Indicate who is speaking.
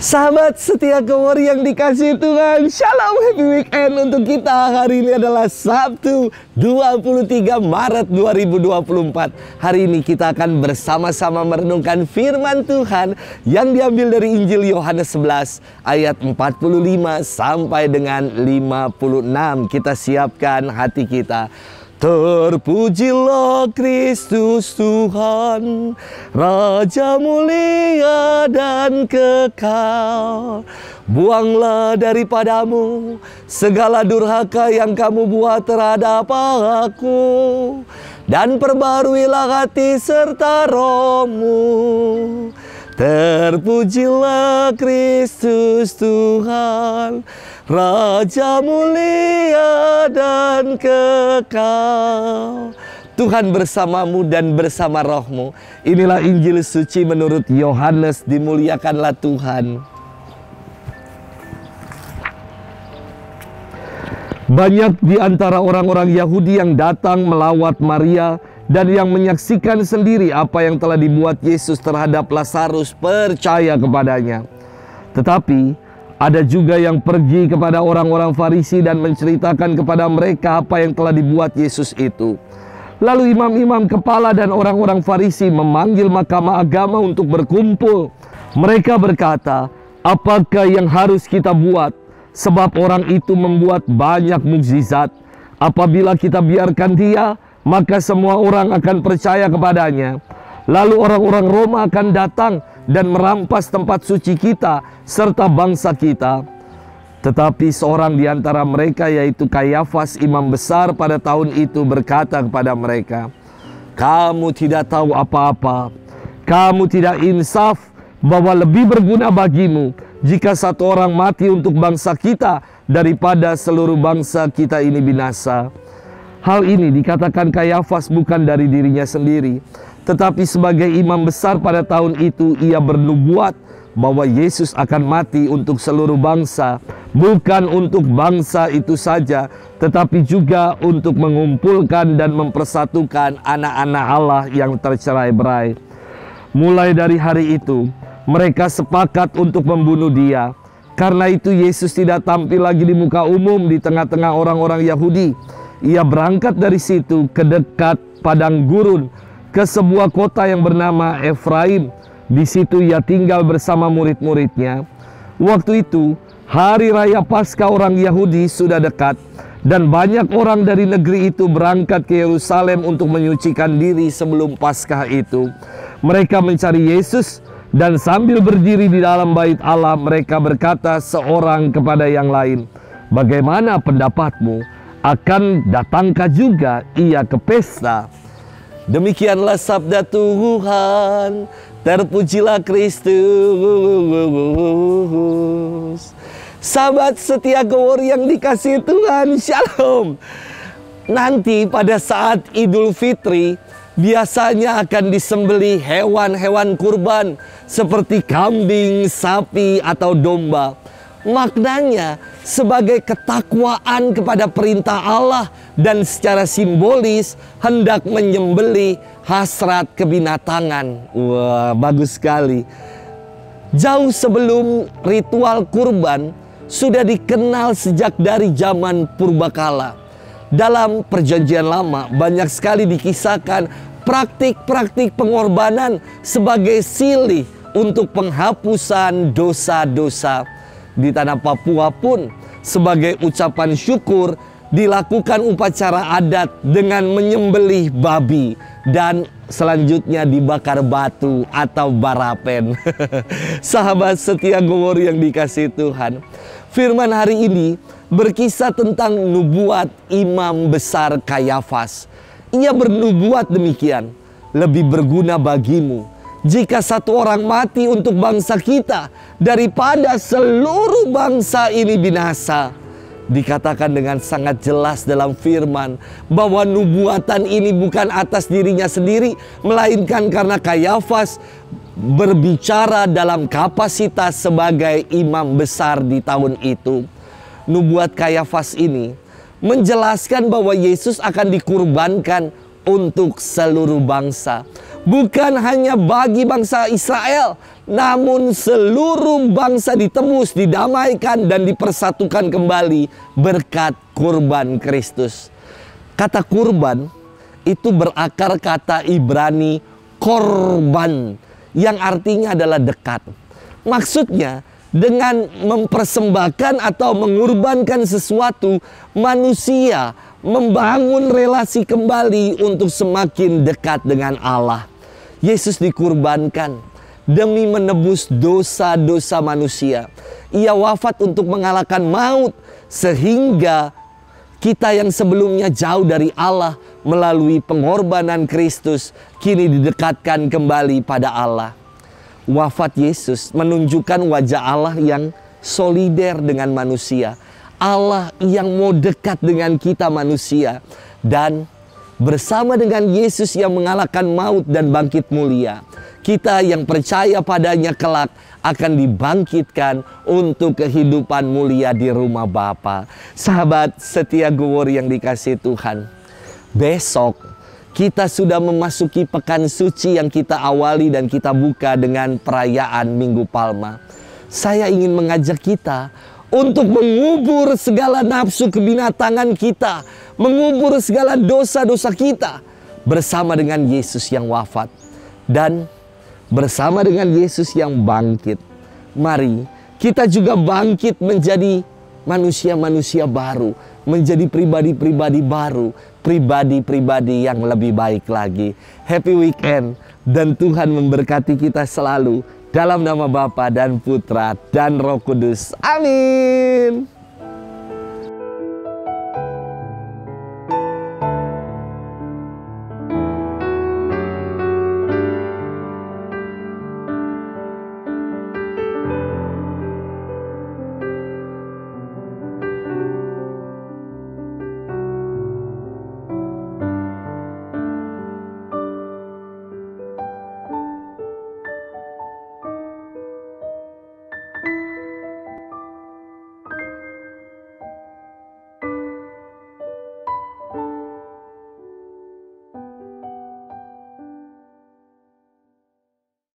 Speaker 1: Sahabat setia Kemor yang dikasih Tuhan, Shalom, happy weekend untuk kita. Hari ini adalah Sabtu 23 Maret 2024. Hari ini kita akan bersama-sama merenungkan firman Tuhan yang diambil dari Injil Yohanes 11 ayat 45 sampai dengan 56. Kita siapkan hati kita. Terpujilah Kristus Tuhan, Raja mulia dan kekal. Buanglah daripadamu segala durhaka yang kamu buat terhadap aku, dan perbaruilah hati serta rohmu. Terpujilah Kristus Tuhan, Raja mulia dan kekal. Tuhan bersamamu dan bersama rohmu. Inilah Injil suci menurut Yohanes. Dimuliakanlah Tuhan. Banyak di antara orang-orang Yahudi yang datang melawat Maria dan yang menyaksikan sendiri apa yang telah dibuat Yesus terhadap Lazarus percaya kepadanya. Tetapi ada juga yang pergi kepada orang-orang Farisi dan menceritakan kepada mereka apa yang telah dibuat Yesus itu. Lalu imam-imam kepala dan orang-orang Farisi memanggil mahkamah agama untuk berkumpul. Mereka berkata, "Apakah yang harus kita buat? Sebab orang itu membuat banyak mukjizat. Apabila kita biarkan dia, maka semua orang akan percaya kepadanya. Lalu orang-orang Roma akan datang dan merampas tempat suci kita serta bangsa kita." Tetapi seorang di antara mereka, yaitu Kayafas, imam besar pada tahun itu, berkata kepada mereka, "Kamu tidak tahu apa-apa. Kamu tidak insaf bahwa lebih berguna bagimu jika satu orang mati untuk bangsa kita daripada seluruh bangsa kita ini binasa." Hal ini dikatakan Kayafas bukan dari dirinya sendiri, tetapi sebagai imam besar pada tahun itu ia bernubuat bahwa Yesus akan mati untuk seluruh bangsa, bukan untuk bangsa itu saja, tetapi juga untuk mengumpulkan dan mempersatukan anak-anak Allah yang tercerai-berai. Mulai dari hari itu, mereka sepakat untuk membunuh dia. Karena itu Yesus tidak tampil lagi di muka umum di tengah-tengah orang-orang Yahudi. Ia berangkat dari situ ke dekat padang gurun, ke sebuah kota yang bernama Efraim. Di situ ia tinggal bersama murid-muridnya. Waktu itu, hari raya Paskah orang Yahudi sudah dekat, dan banyak orang dari negeri itu berangkat ke Yerusalem untuk menyucikan diri sebelum Paskah itu. Mereka mencari Yesus, dan sambil berdiri di dalam bait Allah, mereka berkata seorang kepada yang lain, "Bagaimana pendapatmu? Akan datangkah juga ia ke pesta?" Demikianlah sabda Tuhan. Terpujilah Kristus. Sahabat setia Kemor yang dikasihi Tuhan, Shalom. Nanti pada saat Idul Fitri biasanya akan disembelih hewan-hewan kurban seperti kambing, sapi, atau domba. Maknanya sebagai ketakwaan kepada perintah Allah dan secara simbolis hendak menyembelih hasrat kebinatangan. Wah, bagus sekali. Jauh sebelum ritual kurban sudah dikenal sejak dari zaman purbakala. Dalam Perjanjian Lama banyak sekali dikisahkan praktik-praktik pengorbanan sebagai silih untuk penghapusan dosa-dosa. Di tanah Papua pun sebagai ucapan syukur dilakukan upacara adat dengan menyembelih babi dan selanjutnya dibakar batu atau barapen. Sahabat setia Kemor yang dikasihi Tuhan, firman hari ini berkisah tentang nubuat imam besar Kayafas. Ia bernubuat demikian, "Lebih berguna bagimu jika satu orang mati untuk bangsa kita daripada seluruh bangsa ini binasa." Dikatakan dengan sangat jelas dalam firman bahwa nubuatan ini bukan atas dirinya sendiri, melainkan karena Kayafas berbicara dalam kapasitas sebagai imam besar di tahun itu. Nubuat Kayafas ini menjelaskan bahwa Yesus akan dikurbankan untuk seluruh bangsa. Bukan hanya bagi bangsa Israel, namun seluruh bangsa ditebus, didamaikan, dan dipersatukan kembali berkat kurban Kristus. Kata kurban itu berakar kata Ibrani korban, yang artinya adalah dekat. Maksudnya, dengan mempersembahkan atau mengorbankan sesuatu, manusia membangun relasi kembali untuk semakin dekat dengan Allah. Yesus dikurbankan demi menebus dosa-dosa manusia. Ia wafat untuk mengalahkan maut, sehingga kita yang sebelumnya jauh dari Allah melalui pengorbanan Kristus kini didekatkan kembali pada Allah. Wafat Yesus menunjukkan wajah Allah yang solider dengan manusia. Allah yang mau dekat dengan kita manusia. Dan bersama dengan Yesus yang mengalahkan maut dan bangkit mulia, kita yang percaya padanya kelak akan dibangkitkan untuk kehidupan mulia di rumah Bapa. Sahabat setia Gowor yang dikasihi Tuhan, besok kita sudah memasuki pekan suci yang kita awali dan kita buka dengan perayaan Minggu Palma. Saya ingin mengajak kita untuk mengubur segala nafsu kebinatangan kita, mengubur segala dosa-dosa kita bersama dengan Yesus yang wafat dan bersama dengan Yesus yang bangkit. Mari kita juga bangkit menjadi manusia-manusia baru, menjadi pribadi-pribadi baru, pribadi-pribadi yang lebih baik lagi. Happy weekend, dan Tuhan memberkati kita selalu dalam nama Bapa dan Putra dan Roh Kudus. Amin.